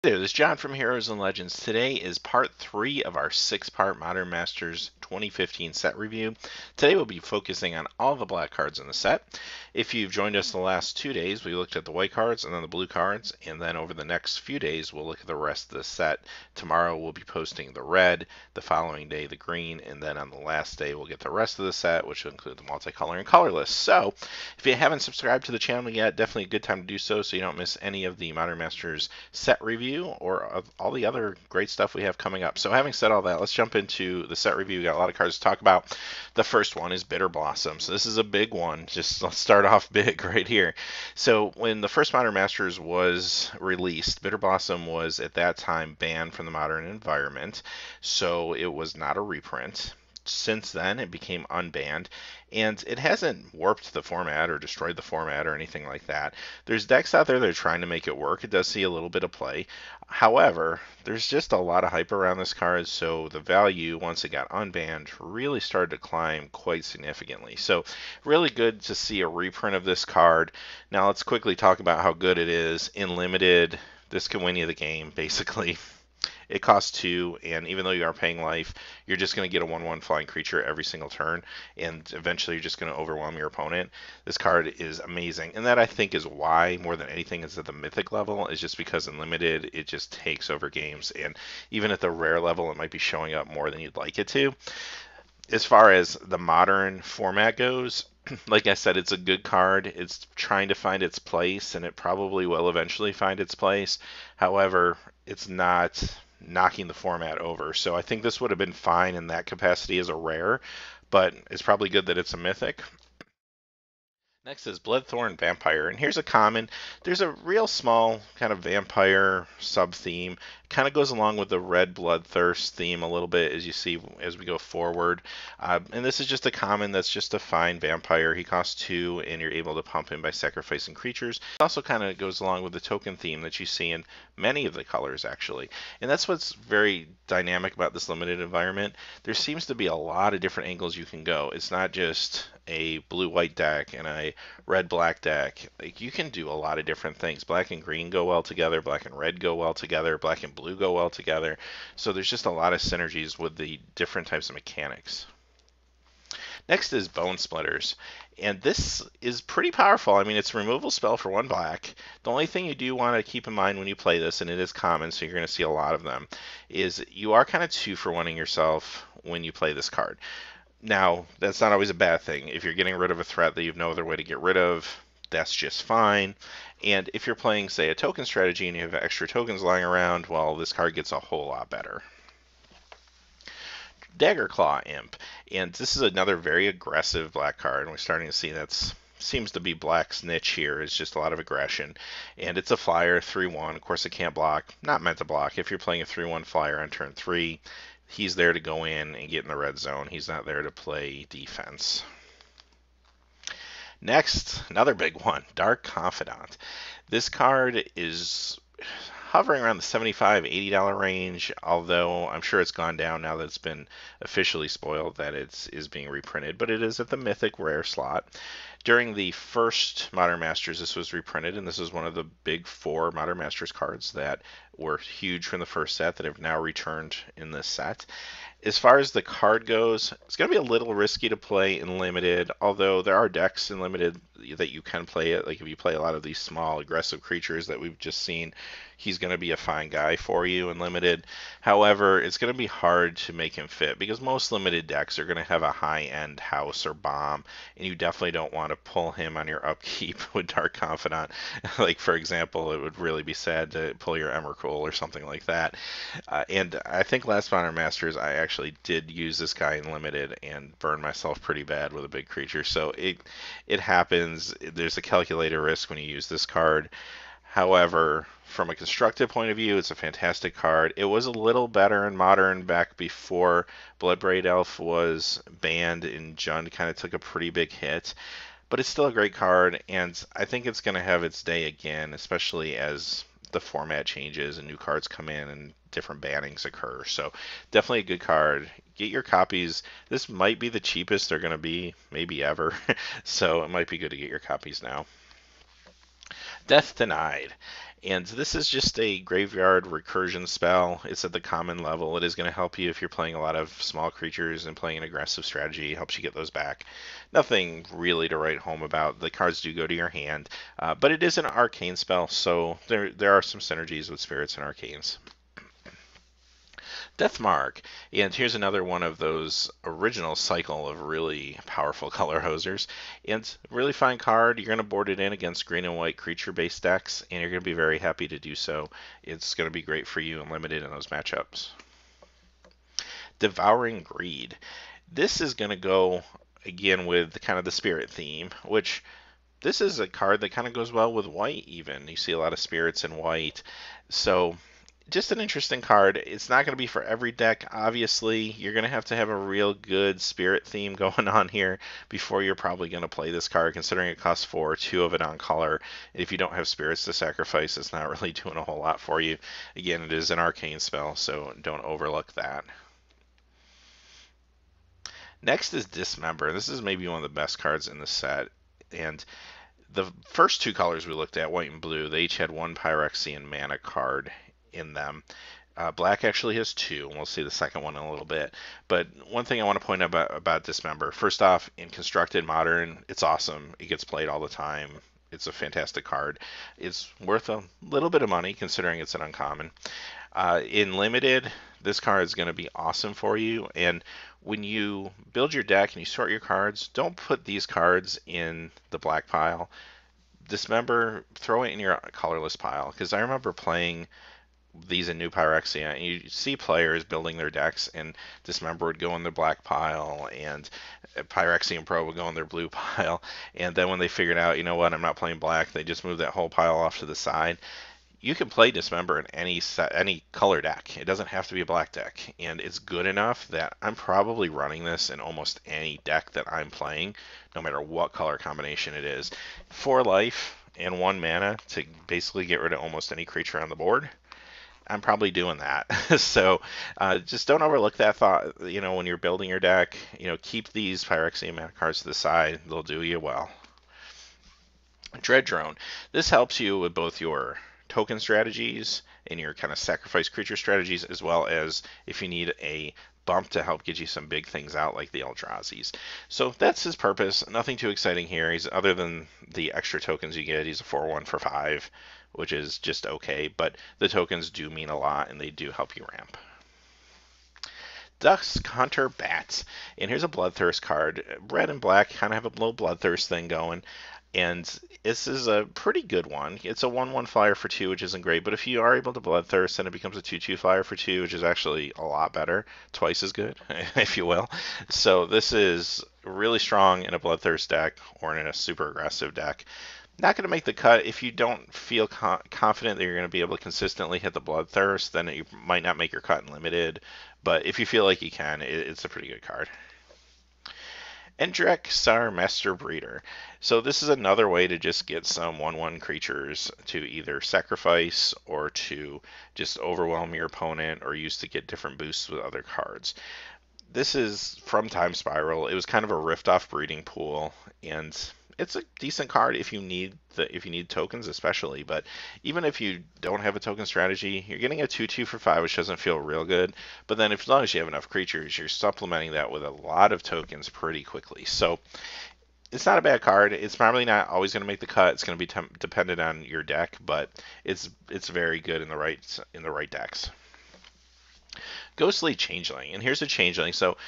There, this is John from Heroes and Legends. Today is part 3 of our 6-part Modern Masters 2015 set review. Today we'll be focusing on all the black cards in the set. If you've joined us the last 2 days, we looked at the white cards and then the blue cards, and then over the next few days we'll look at the rest of the set. Tomorrow we'll be posting the red, the following day the green, and then on the last day we'll get the rest of the set, which will include the multicolor and colorless. So, if you haven't subscribed to the channel yet, definitely a good time to do so you don't miss any of the Modern Masters set review or of all the other great stuff we have coming up. So having said all that, let's jump into the set review. We got a lot of cards to talk about. The first one is Bitter Blossom. So this is a big one. Just let's start off big right here. So when the first Modern Masters was released, Bitter Blossom was at that time banned from the modern environment. So it was not a reprint. Since then, it became unbanned, and it hasn't warped the format or destroyed the format or anything like that. There's decks out there that are trying to make it work. It does see a little bit of play. However, there's just a lot of hype around this card, so the value, once it got unbanned, really started to climb quite significantly. So really good to see a reprint of this card. Now let's quickly talk about how good it is. In Limited, this can win you the game, basically. It costs 2, and even though you are paying life, you're just going to get a 1/1 flying creature every single turn, and eventually you're just going to overwhelm your opponent. This card is amazing, and that I think is why, more than anything, is at the mythic level, is just because in Limited, it just takes over games, and even at the rare level, it might be showing up more than you'd like it to. As far as the modern format goes, like I said, it's a good card. It's trying to find its place, and it probably will eventually find its place. However, it's not knocking the format over. So I think this would have been fine in that capacity as a rare, but it's probably good that it's a mythic. Next is Bloodthorn Vampire, and here's a common. There's a real small kind of vampire sub-theme. Kind of goes along with the red bloodthirst theme a little bit, as you see as we go forward. And this is just a common that's just a fine vampire. He costs 2, and you're able to pump him by sacrificing creatures. It also kind of goes along with the token theme that you see in many of the colors, actually. And that's what's very dynamic about this limited environment. There seems to be a lot of different angles you can go. It's not just a blue-white deck and a red-black deck. Like, you can do a lot of different things. Black and green go well together, black and red go well together, black and blue go well together. So there's just a lot of synergies with the different types of mechanics. Next is Bone Splitters, and this is pretty powerful. I mean, it's a removal spell for 1 black. The only thing you do want to keep in mind when you play this, and it is common, so you're going to see a lot of them, is you are kind of 2-for-1ing yourself when you play this card. Now, that's not always a bad thing. If you're getting rid of a threat that you have no other way to get rid of, that's just fine. And if you're playing, say, a token strategy and you have extra tokens lying around, well, this card gets a whole lot better. Daggerclaw Imp, and this is another very aggressive black card, and we're starting to see that seems to be black's niche here, is just a lot of aggression. And it's a flyer, 3/1. Of course, it can't block. Not meant to block. If you're playing a 3/1 flyer on turn 3, he's there to go in and get in the red zone. He's not there to play defense. Next, another big one, Dark Confidant. This card is hovering around the $75, $80 range, although I'm sure it's gone down now that it's been officially spoiled that it is being reprinted, but it is at the mythic rare slot. During the first Modern Masters, this was reprinted, and this is one of the big 4 Modern Masters cards that were huge from the first set that have now returned in this set. As far as the card goes, it's going to be a little risky to play in Limited, although there are decks in Limited that you can play it. Like if you play a lot of these small aggressive creatures that we've just seen, he's going to be a fine guy for you in Limited. However, it's going to be hard to make him fit because most Limited decks are going to have a high-end house or bomb, and you definitely don't want to pull him on your upkeep with Dark Confidant. Like, for example, it would really be sad to pull your Emrakul or something like that. And I think last Modern Masters, I actually did use this guy in Limited and burned myself pretty bad with a big creature. So it happens. There's a calculated risk when you use this card. However, from a constructive point of view, it's a fantastic card. It was a little better in Modern back before Bloodbraid Elf was banned and Jund kind of took a pretty big hit. But it's still a great card, and I think it's going to have its day again, especially as the format changes and new cards come in and different bannings occur. So definitely a good card. Get your copies. This might be the cheapest they're going to be, maybe ever. So it might be good to get your copies now. Death Denied. And this is just a graveyard recursion spell. It's at the common level. It is going to help you if you're playing a lot of small creatures and playing an aggressive strategy. It helps you get those back. Nothing really to write home about. The cards do go to your hand, but it is an arcane spell, so there are some synergies with spirits and arcanes. Deathmark. And here's another one of those original cycle of really powerful color hosers. And really fine card. You're going to board it in against green and white creature based decks, and you're going to be very happy to do so. It's going to be great for you and limited in those matchups. Devouring Greed. This is going to go again with kind of the spirit theme, which this is a card that kind of goes well with white even. You see a lot of spirits in white. So just an interesting card. It's not going to be for every deck, obviously. You're going to have a real good spirit theme going on here before you're probably going to play this card, considering it costs 4, 2 of it on color. If you don't have spirits to sacrifice, it's not really doing a whole lot for you. Again, it is an arcane spell, so don't overlook that. Next is Dismember. This is maybe one of the best cards in the set, and the first two colors we looked at, white and blue, they each had one Phyrexian mana card in them. Black actually has 2, and we'll see the second one in a little bit. But one thing I want to point out about Dismember, first off, in Constructed Modern, it's awesome. It gets played all the time. It's a fantastic card. It's worth a little bit of money considering it's an uncommon. In Limited, this card is going to be awesome for you. And when you build your deck and you sort your cards, don't put these cards in the black pile. Dismember, throw it in your colorless pile. Because I remember playing these in New Pyrexia, and you see players building their decks, and Dismember would go in their black pile, and Phyrexian Pro would go in their blue pile, and then when they figured out, you know what, I'm not playing black, they just moved that whole pile off to the side. You can play Dismember in any color deck. It doesn't have to be a black deck, and it's good enough that I'm probably running this in almost any deck that I'm playing, no matter what color combination it is. 4 life and 1 mana to basically get rid of almost any creature on the board. I'm probably doing that. So just don't overlook that thought. When you're building your deck, keep these Phyrexian mana cards to the side. They'll do you well. Dread Drone. This helps you with both your token strategies and your kind of sacrifice creature strategies, as well as if you need a bump to help get you some big things out like the Eldrazi's. So that's his purpose. Nothing too exciting here. He's other than the extra tokens you get. He's a 4/1 for 5, which is just okay, but the tokens do mean a lot and they do help you ramp. Dusk Hunter Bats. And here's a Bloodthirst card. Red and black kind of have a little Bloodthirst thing going. And this is a pretty good one. It's a 1/1 flyer for 2, which isn't great, but if you are able to Bloodthirst, then it becomes a 2/2 flyer for 2, which is actually a lot better, twice as good, if you will. So this is really strong in a Bloodthirst deck or in a super aggressive deck. Not going to make the cut. If you don't feel confident that you're going to be able to consistently hit the Bloodthirst, then you might not make your cut in Limited, but if you feel like you can, it's a pretty good card. Endrek Sar Master Breeder. So this is another way to just get some 1/1 creatures to either sacrifice or to just overwhelm your opponent or use to get different boosts with other cards. This is from Time Spiral. It was kind of a rift off breeding pool, and it's a decent card if you need tokens especially, but even if you don't have a token strategy, you're getting a 2/2 for 5, which doesn't feel real good, but then as long as you have enough creatures, you're supplementing that with a lot of tokens pretty quickly. So it's not a bad card. It's probably not always going to make the cut. It's going to be dependent on your deck, but it's very good in the right decks. Ghostly Changeling, and here's a Changeling. So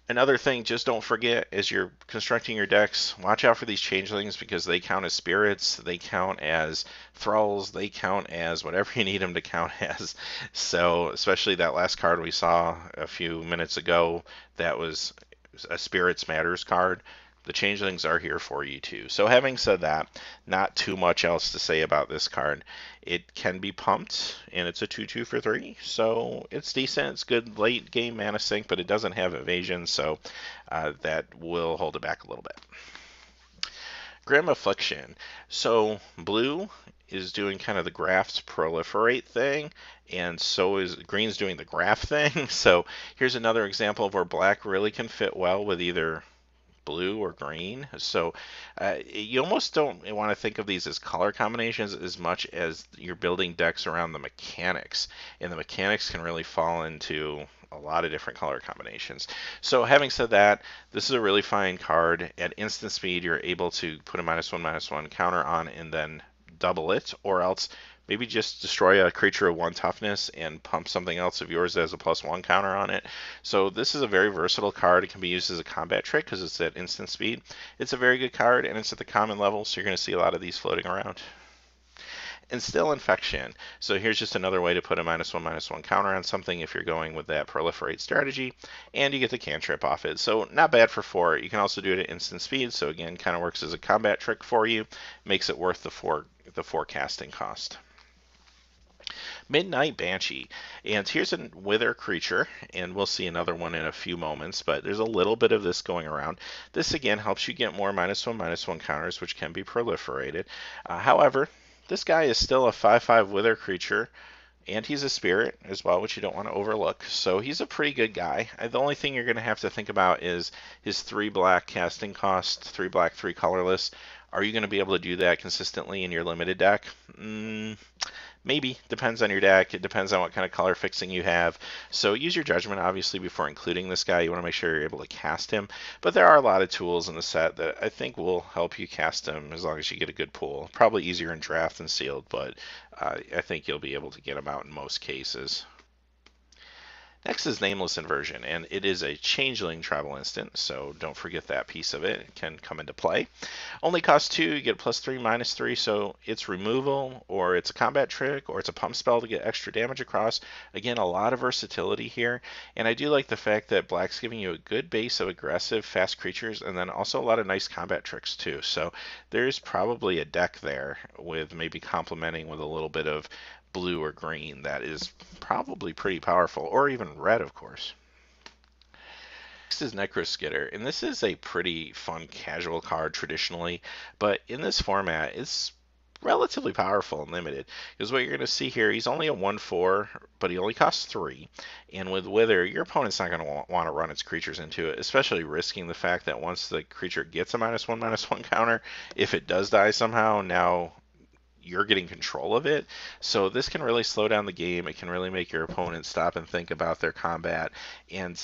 another thing, just don't forget as you're constructing your decks, watch out for these changelings because they count as spirits, they count as thralls, they count as whatever you need them to count as. So especially that last card we saw a few minutes ago, that was a Spirits Matters card. The changelings are here for you too. So having said that, not too much else to say about this card. It can be pumped, and it's a 2/2 for 3, so it's decent. It's good late game mana sink, but it doesn't have evasion, so that will hold it back a little bit. Grim Affliction. So blue is doing kind of the graphs proliferate thing, and so is green's doing the graph thing. So here's another example of where black really can fit well with either blue or green. So you almost don't want to think of these as color combinations as much as you're building decks around the mechanics. And the mechanics can really fall into a lot of different color combinations. So having said that, this is a really fine card. At instant speed, you're able to put a -1/-1 counter on and then double it, or else maybe just destroy a creature of 1 toughness and pump something else of yours that has a +1 counter on it. So this is a very versatile card. It can be used as a combat trick because it's at instant speed. It's a very good card, and it's at the common level, so you're going to see a lot of these floating around. And still Infection. So here's just another way to put a -1/-1 counter on something if you're going with that proliferate strategy, and you get the cantrip off it. So not bad for 4. You can also do it at instant speed, so again, kind of works as a combat trick for you, makes it worth the four casting cost. Midnight Banshee. And here's a wither creature, and we'll see another one in a few moments, but there's a little bit of this going around. This again helps you get more -1/-1 counters, which can be proliferated. However, this guy is still a 5/5 wither creature, and he's a spirit as well, which you don't want to overlook. So he's a pretty good guy. The only thing you're going to have to think about is his 3 black casting cost, 3 black, 3 colorless. Are you going to be able to do that consistently in your limited deck? Maybe. Depends on your deck. It depends on what kind of color fixing you have. So use your judgment, obviously, before including this guy. You want to make sure you're able to cast him. But there are a lot of tools in the set that I think will help you cast him as long as you get a good pool. Probably easier in draft than sealed, but I think you'll be able to get him out in most cases. Next is Nameless Inversion, and it is a changeling travel instant, so don't forget that piece of it. It can come into play. Only costs 2, you get +3/-3, so it's removal, or it's a combat trick, or it's a pump spell to get extra damage across. Again, a lot of versatility here, and I do like the fact that Black's giving you a good base of aggressive, fast creatures, and then also a lot of nice combat tricks too. So there's probably a deck there with maybe complementing with a little bit of blue or green that is probably pretty powerful, or even red, of course. Next is Necroskitter, and this is a pretty fun casual card traditionally, but in this format, it's relatively powerful and limited. Because what you're going to see here, he's only a 1/4, but he only costs 3. And with Wither, your opponent's not going to want to run its creatures into it, especially risking the fact that once the creature gets a -1/-1 counter, if it does die somehow, now you're getting control of it. So this can really slow down the game. It can really make your opponent stop and think about their combat. And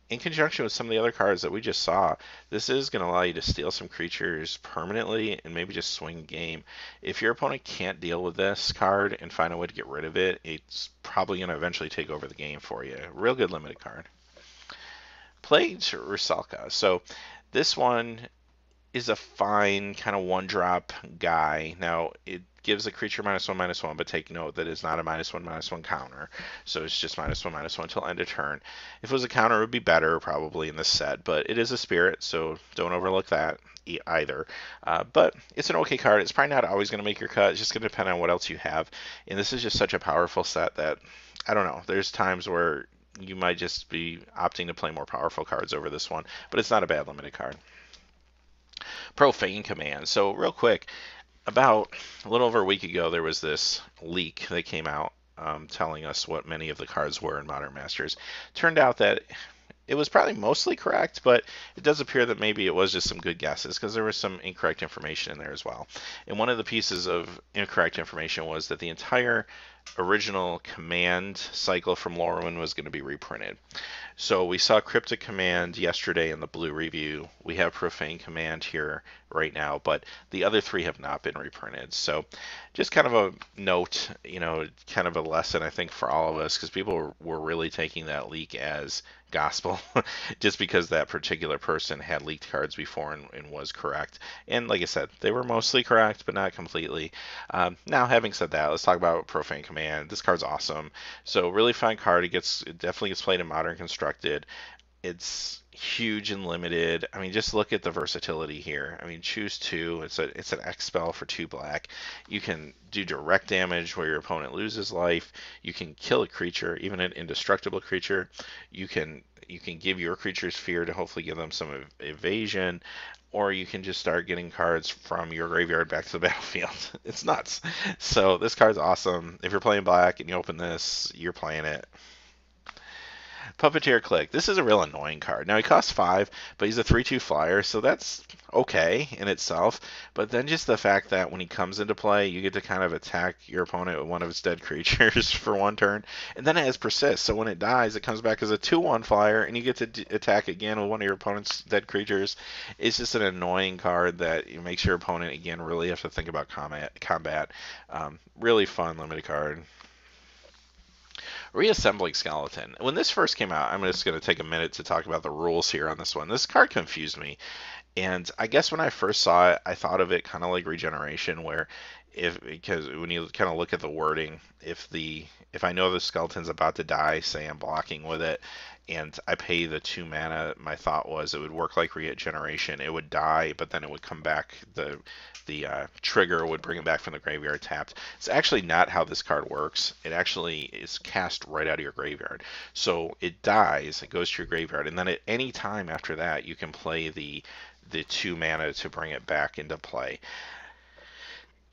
in conjunction with some of the other cards that we just saw, this is going to allow you to steal some creatures permanently and maybe just swing game. If your opponent can't deal with this card and find a way to get rid of it, it's probably going to eventually take over the game for you. Real good limited card. Plagued Rusalka. So this one is a fine kind of 1-drop guy. Now, it gives a creature -1/-1, but take note that it's not a -1/-1 counter. So it's just -1/-1 until end of turn. If it was a counter, it would be better probably in this set, but it is a spirit, so don't overlook that either. But it's an okay card. It's probably not always going to make your cut. It's just going to depend on what else you have. And this is just such a powerful set that, I don't know, there's times where you might just be opting to play more powerful cards over this one, but it's not a bad limited card. Profane Command. So real quick, about a little over a week ago, there was this leak that came out telling us what many of the cards were in Modern Masters. Turned out that it was probably mostly correct, but it does appear that maybe it was just some good guesses because there was some incorrect information in there as well. And one of the pieces of incorrect information was that the entire original command cycle from Lorwyn was going to be reprinted. So we saw Cryptic Command yesterday in the blue review. We have Profane Command here right now, but the other 3 have not been reprinted. So just kind of a note, kind of a lesson, I think, for all of us, because people were really taking that leak as gospel just because that particular person had leaked cards before and was correct. And like I said, they were mostly correct, but not completely. Now, having said that, let's talk about Profane Command. This card's awesome. So really fine card. It definitely gets played in Modern Constructed. It's huge and limited. I mean, just look at the versatility here. I mean, choose 2. It's an X spell for 2 black. You can do direct damage where your opponent loses life. You can kill a creature, even an indestructible creature. You can give your creatures fear to hopefully give them some evasion, or you can just start getting cards from your graveyard back to the battlefield. It's nuts. So this card's awesome. If you're playing black and you open this, you're playing it. Puppeteer Clique. This is a real annoying card. Now he costs 5, but he's a 3/2 flyer, so that's okay in itself. But then just the fact that when he comes into play, you get to kind of attack your opponent with one of his dead creatures for 1 turn, and then it has persist. So when it dies, it comes back as a 2/1 flyer, and you get to attack again with one of your opponent's dead creatures. It's just an annoying card that makes your opponent again really have to think about combat. Really fun limited card. Reassembling Skeleton. When this first came out, I'm just going to take a minute to talk about the rules here on this one. This card confused me. And I guess when I first saw it, I thought of it kind of like Regeneration, where because when you kind of look at the wording, if I know the skeleton's about to die, say I'm blocking with it, and I pay the 2 mana, my thought was it would work like Regeneration. It would die, but then it would come back. The trigger would bring it back from the graveyard tapped. It's actually not how this card works. It actually is cast right out of your graveyard. So it dies, it goes to your graveyard, and then at any time after that, you can play the 2 mana to bring it back into play.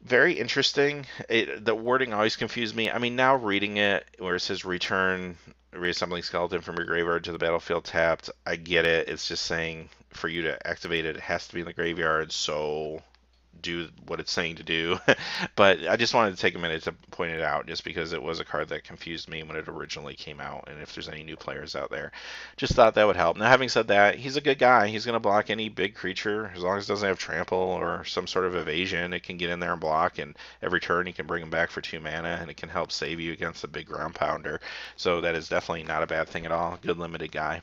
Very interesting. The wording always confused me. I mean, now reading it where it says return Reassembling Skeleton from your graveyard to the battlefield tapped, I get it. It's just saying for you to activate it, it has to be in the graveyard, so do what it's saying to do. But I just wanted to take a minute to point it out just because it was a card that confused me when it originally came out, and if there's any new players out there, just thought that would help. Now, having said that, he's a good guy. He's going to block any big creature as long as it doesn't have trample or some sort of evasion. It can get in there and block, and every turn you can bring him back for 2 mana, and it can help save you against a big ground pounder. So that is definitely not a bad thing at all. Good limited guy.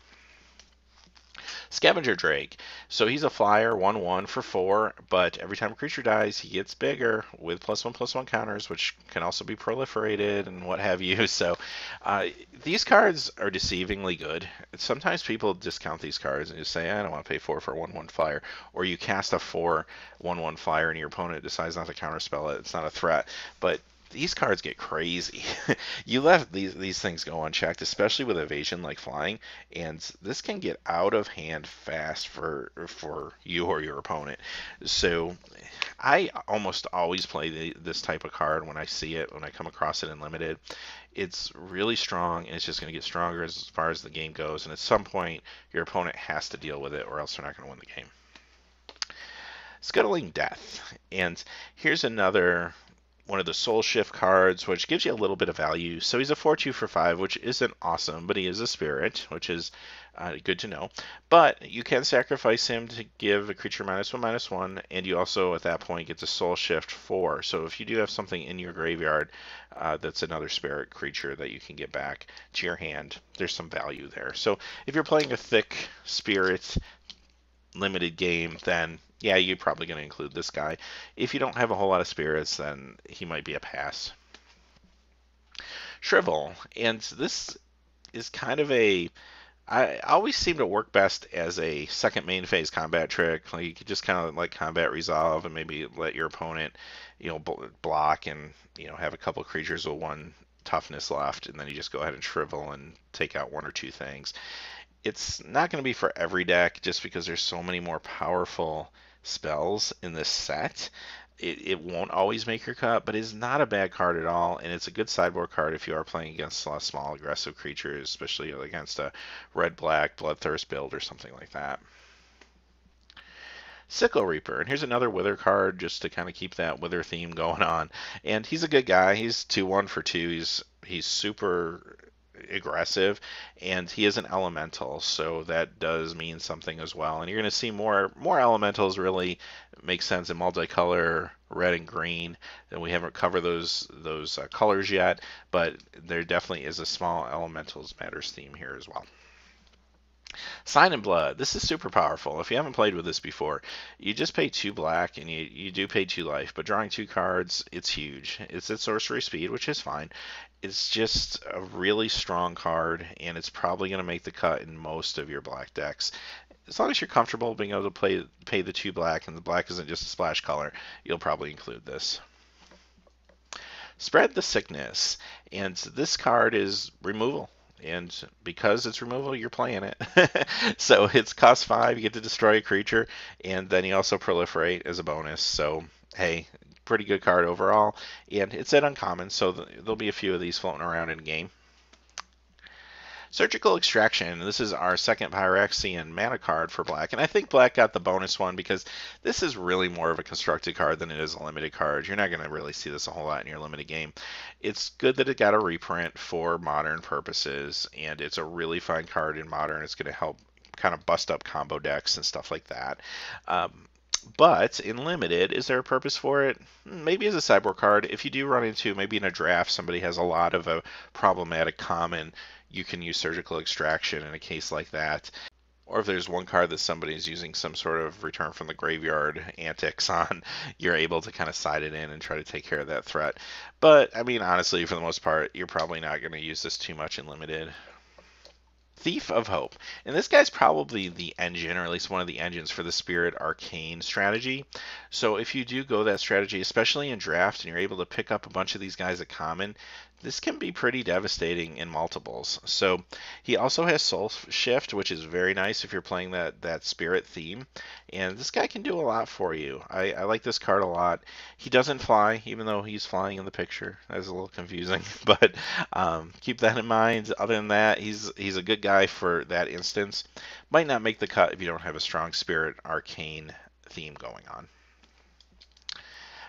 Scavenger Drake. So he's a flyer, 1/1 for 4, but every time a creature dies, he gets bigger with +1/+1 counters, which can also be proliferated and what have you. So these cards are deceivingly good. Sometimes people discount these cards and just say, I don't want to pay 4 for a 1/1 flyer. Or you cast a 4/1/1 flyer and your opponent decides not to counterspell it. It's not a threat. But these cards get crazy. You let these things go unchecked, especially with evasion like flying, and this can get out of hand fast for you or your opponent. So I almost always play this type of card when I see it, when I come across it in limited. It's really strong, and it's just going to get stronger as far as the game goes, and at some point your opponent has to deal with it or else they're not going to win the game. Scuttling Death. And here's another one of the Soul Shift cards, which gives you a little bit of value. So he's a 4/2 for 5, which isn't awesome, but he is a spirit, which is good to know. But you can sacrifice him to give a creature -1/-1, and you also, at that point, get to Soul Shift 4. So if you do have something in your graveyard that's another spirit creature that you can get back to your hand, there's some value there. So if you're playing a thick spirit limited game, then yeah, you're probably going to include this guy. If you don't have a whole lot of spirits, then he might be a pass. Shrivel, and this is kind of I always seem to work best as a second main phase combat trick. Like you could just kind of like combat resolve and maybe let your opponent, block and have a couple creatures with 1 toughness left, and then you just go ahead and shrivel and take out 1 or 2 things. It's not going to be for every deck just because there's so many more powerful spells in this set. It won't always make your cut, but it's not a bad card at all, and it's a good sideboard card if you are playing against small aggressive creatures, especially against a red-black Bloodthirst build or something like that. Sickle Reaper, and here's another Wither card just to kind of keep that Wither theme going on. And he's a good guy. He's 2/1 for 2. He's super aggressive, and he is an elemental, so that does mean something as well. And you're going to see more elementals really make sense in multicolor red and green. And we haven't covered those colors yet, but there definitely is a small elementals matters theme here as well. Sign in Blood. This is super powerful. If you haven't played with this before, you just pay 2 black and you do pay 2 life, but drawing 2 cards, it's huge. It's at sorcery speed, which is fine. It's just a really strong card, and it's probably going to make the cut in most of your black decks. As long as you're comfortable being able to pay the 2 black, and the black isn't just a splash color, you'll probably include this. Spread the Sickness, and this card is removal. And because it's removal, you're playing it. So it's cost 5, you get to destroy a creature, and then you also proliferate as a bonus. So, hey, pretty good card overall. And it's at uncommon, so there'll be a few of these floating around in game. Surgical Extraction. This is our second Pyrexian mana card for black, and I think black got the bonus one because this is really more of a constructed card than it is a limited card. You're not going to really see this a whole lot in your limited game. It's good that it got a reprint for modern purposes, and it's a really fine card in modern. It's going to help kind of bust up combo decks and stuff like that. But in limited, is there a purpose for it? Maybe as a sideboard card. If you do run into, maybe in a draft, somebody has a lot of a problematic common, you can use Surgical Extraction in a case like that. Or if there's one card that somebody's using some sort of return from the graveyard antics on, you're able to kind of side it in and try to take care of that threat. But, I mean, honestly, for the most part, you're probably not going to use this too much in limited. Thief of Hope. And this guy's probably the engine, or at least one of the engines for the Spirit Arcane strategy. So if you do go that strategy, especially in draft, and you're able to pick up a bunch of these guys at common, this can be pretty devastating in multiples. So he also has Soul Shift, which is very nice if you're playing that Spirit theme. And this guy can do a lot for you. I like this card a lot. He doesn't fly, even though he's flying in the picture. That's a little confusing, but keep that in mind. Other than that, he's a good guy for that instance. Might not make the cut if you don't have a strong Spirit Arcane theme going on.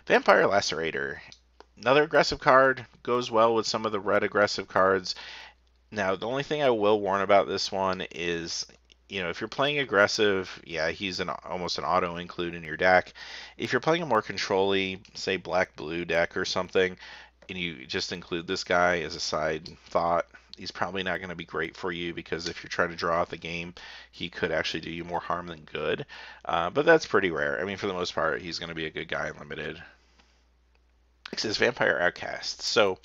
Vampire Lacerator. Another aggressive card, goes well with some of the red aggressive cards. Now, the only thing I will warn about this one is, if you're playing aggressive, yeah, he's almost an auto include in your deck. If you're playing a more control-y, say black-blue deck or something, and you just include this guy as a side thought, he's probably not going to be great for you because if you're trying to draw out the game, he could actually do you more harm than good. But that's pretty rare. I mean, for the most part, he's going to be a good guy in limited. Next is Vampire Outcast. So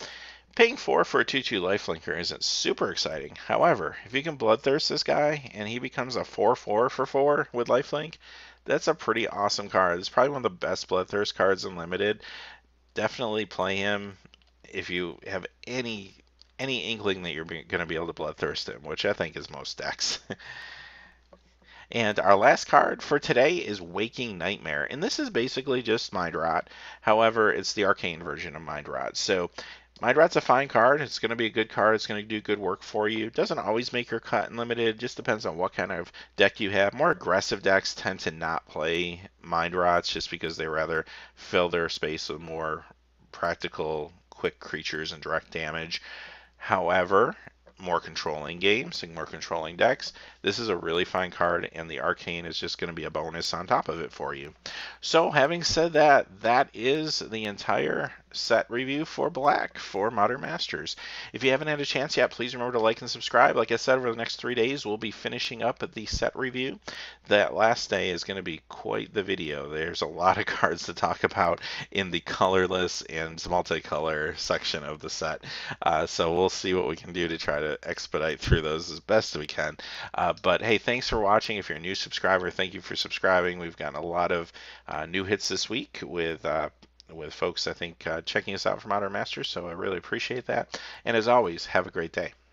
paying 4 for a 2/2 lifelinker isn't super exciting. However, if you can Bloodthirst this guy and he becomes a 4/4 for 4 with lifelink, that's a pretty awesome card. It's probably one of the best Bloodthirst cards in limited. Definitely play him if you have any inkling that you're going to be able to Bloodthirst him, which I think is most decks. And our last card for today is Waking Nightmare. And this is basically just Mind Rot. However, it's the arcane version of Mind Rot. So Mind Rot's a fine card. It's going to be a good card. It's going to do good work for you. It doesn't always make your cut in limited. It just depends on what kind of deck you have. More aggressive decks tend to not play Mind Rots just because they rather fill their space with more practical, quick creatures and direct damage. However, more controlling games and more controlling decks, this is a really fine card, and the Arcane is just going to be a bonus on top of it for you. So having said that, that is the entire set review for Black for Modern Masters. If you haven't had a chance yet, please remember to like and subscribe. Like I said, over the next 3 days, we'll be finishing up the set review. That last day is going to be quite the video. There's a lot of cards to talk about in the colorless and multicolor section of the set. So we'll see what we can do to try to expedite through those as best we can. But hey, thanks for watching. If you're a new subscriber, thank you for subscribing. We've gotten a lot of new hits this week with folks, I think, checking us out for Modern Masters, so I really appreciate that. And as always, have a great day.